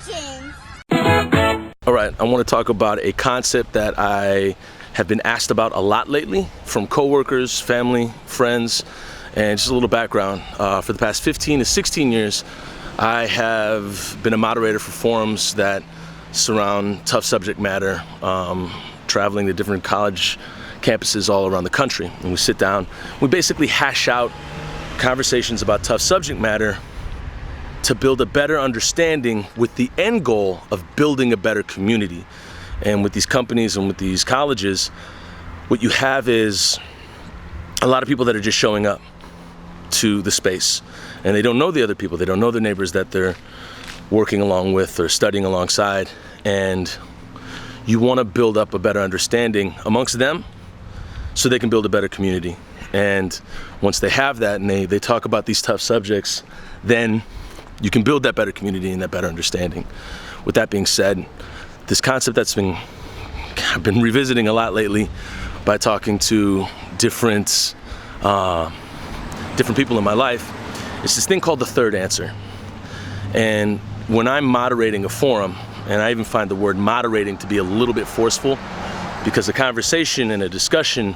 Congratulations! All right, I want to talk about a concept that I have been asked about a lot lately from coworkers, family, friends, and just a little background. For the past 15 to 16 years, I have been a moderator for forums that surround tough subject matter, traveling to different college campuses all around the country. And we sit down, we basically hash out conversations about tough subject matter to build a better understanding with the end goal of building a better community. And with these companies and with these colleges, what you have is a lot of people that are just showing up to the space, and they don't know the other people, they don't know the neighbors that they're working along with or studying alongside, and you want to build up a better understanding amongst them so they can build a better community. And once they have that and they talk about these tough subjects, then you can build that better community and that better understanding. With that being said, this concept I've been revisiting a lot lately by talking to different people in my life. It's this thing called the third answer. And when I'm moderating a forum, and I even find the word moderating to be a little bit forceful, because a conversation and a discussion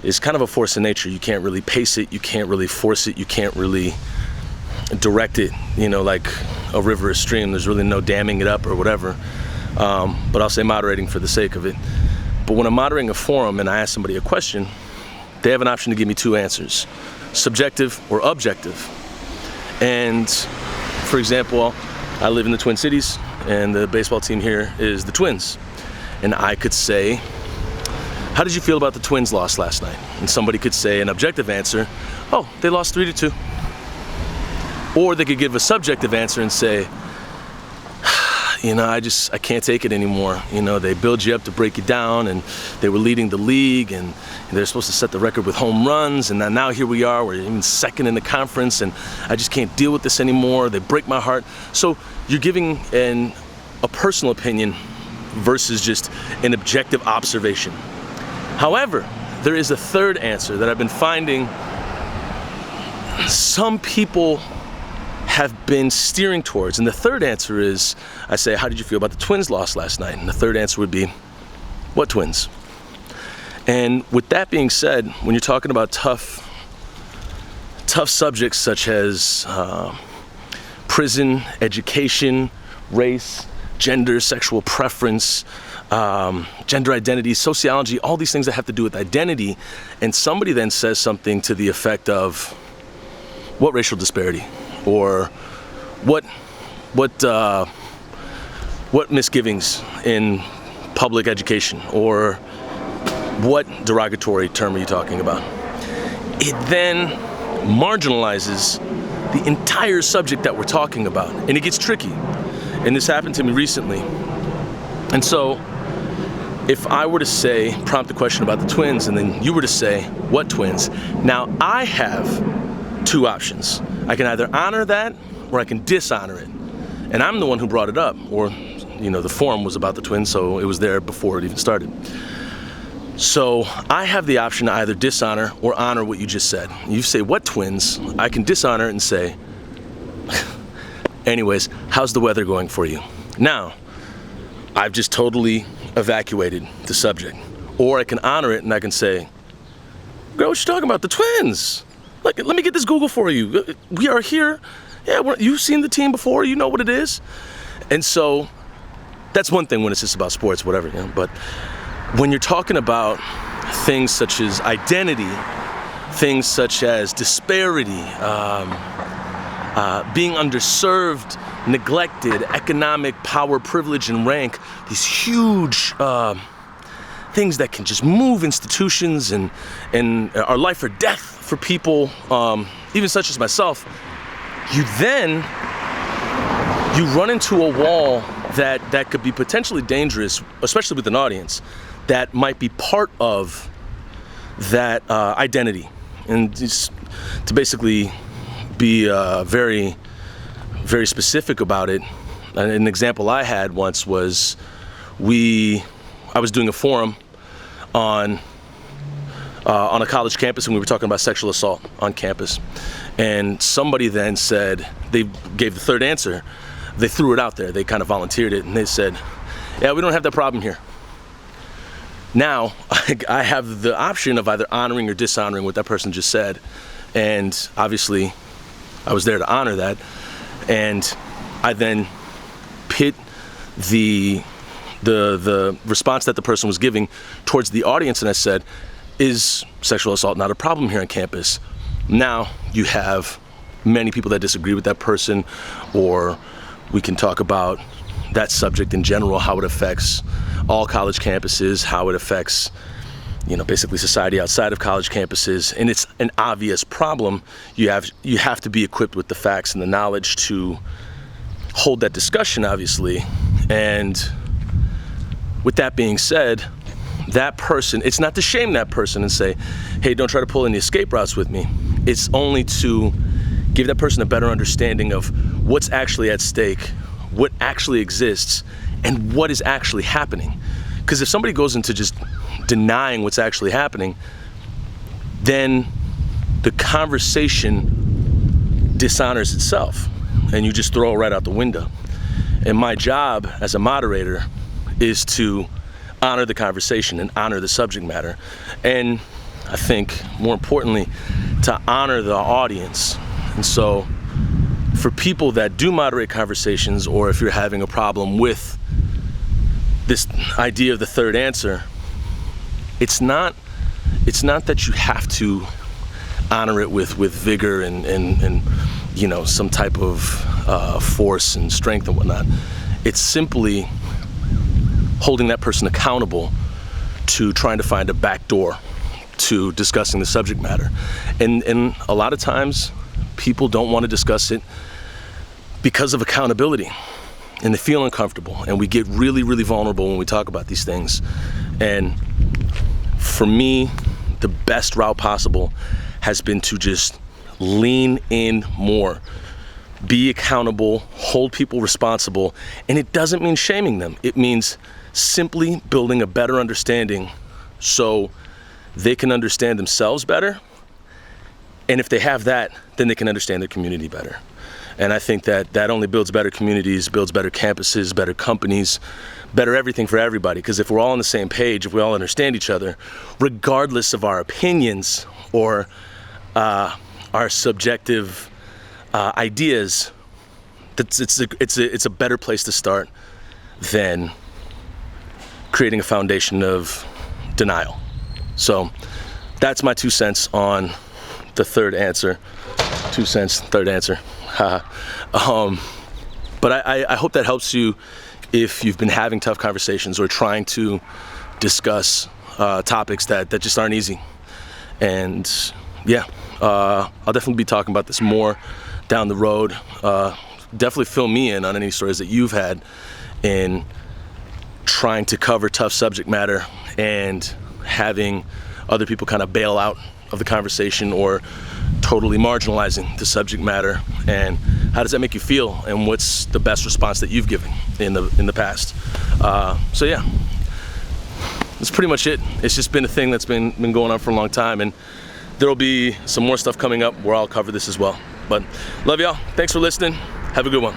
is kind of a force of nature. You can't really pace it, you can't really force it, you can't really direct it, like a river or stream. There's really no damming it up or whatever. But I'll say moderating for the sake of it. But when I'm moderating a forum and I ask somebody a question, they have an option to give me two answers: subjective or objective. And for example, I live in the Twin Cities and the baseball team here is the Twins. And I could say, how did you feel about the Twins' loss last night? And somebody could say an objective answer: oh, they lost 3-2. Or they could give a subjective answer and say, I can't take it anymore. They build you up to break you down, and they were leading the league, and they're supposed to set the record with home runs, and now here we are, we're even second in the conference, and I just can't deal with this anymore. They break my heart. So you're giving a personal opinion versus just an objective observation. However, there is a third answer that I've been finding some people have been steering towards. And the third answer is, I say, how did you feel about the Twins' loss last night? And the third answer would be, what Twins? And with that being said, when you're talking about tough subjects such as prison, education, race, gender, sexual preference, gender identity, sociology, all these things that have to do with identity, and somebody then says something to the effect of, what racial disparity? Or what misgivings in public education? Or what derogatory term are you talking about? It then marginalizes the entire subject that we're talking about, and it gets tricky. And this happened to me recently. And so if I were to prompt a question about the Twins, and then you were to say, what Twins? Now I have two options. I can either honor that or I can dishonor it. And I'm the one who brought it up, or the forum was about the Twins, so it was there before it even started. So I have the option to either dishonor or honor what you just said. You say, what Twins? I can dishonor it and say, anyways, how's the weather going for you? Now, I've just totally evacuated the subject. Or I can honor it and I can say, girl, what you talking about? The Twins. Let me get this Google for you. We are here. Yeah, you've seen the team before. You know what it is. And so that's one thing when it's just about sports, whatever. But when you're talking about things such as identity, things such as disparity, being underserved, neglected, economic power, privilege, and rank, these huge things that can just move institutions and are life or death for people, even such as myself, you run into a wall that could be potentially dangerous, especially with an audience that might be part of that identity. And just to basically be very, very specific about it, an example I had once was I was doing a forum on a college campus, and we were talking about sexual assault on campus. And somebody then said, they gave the third answer, they threw it out there. They kind of volunteered it, and they said, yeah, we don't have that problem here. Now, I have the option of either honoring or dishonoring what that person just said. And obviously, I was there to honor that. And I then pit the response that the person was giving towards the audience, and I said, is sexual assault not a problem here on campus? Now you have many people that disagree with that person, or we can talk about that subject in general, how it affects all college campuses, how it affects, basically society outside of college campuses, and it's an obvious problem. You have to be equipped with the facts and the knowledge to hold that discussion, obviously. And with that being said, that person, it's not to shame that person and say, hey, don't try to pull any escape routes with me. It's only to give that person a better understanding of what's actually at stake, what actually exists, and what is actually happening. Because if somebody goes into just denying what's actually happening, then the conversation dishonors itself, and you just throw it right out the window. And my job as a moderator is to honor the conversation and honor the subject matter. And I think more importantly, to honor the audience. And so for people that do moderate conversations, or if you're having a problem with this idea of the third answer, it's not that you have to honor it with vigor and some type of force and strength and whatnot. It's simply holding that person accountable to trying to find a back door to discussing the subject matter. And a lot of times people don't want to discuss it because of accountability, and they feel uncomfortable, and we get really, really vulnerable when we talk about these things. And for me, the best route possible has been to just lean in more, be accountable, hold people responsible. And it doesn't mean shaming them. It means simply building a better understanding so they can understand themselves better. And if they have that, then they can understand their community better. And I think that only builds better communities, builds better campuses, better companies, better everything for everybody. Because if we're all on the same page, if we all understand each other, regardless of our opinions or our subjective ideas, it's a better place to start than creating a foundation of denial. So that's my 2 cents on the third answer. 2 cents, third answer. But I hope that helps you if you've been having tough conversations or trying to discuss topics that just aren't easy. And yeah, I'll definitely be talking about this more down the road. Definitely fill me in on any stories that you've had in trying to cover tough subject matter and having other people kind of bail out of the conversation or totally marginalizing the subject matter. And how does that make you feel, and what's the best response that you've given in the past? So yeah, that's pretty much it. It's just been a thing that's been going on for a long time, and there'll be some more stuff coming up where I'll cover this as well. But love y'all. Thanks for listening. Have a good one.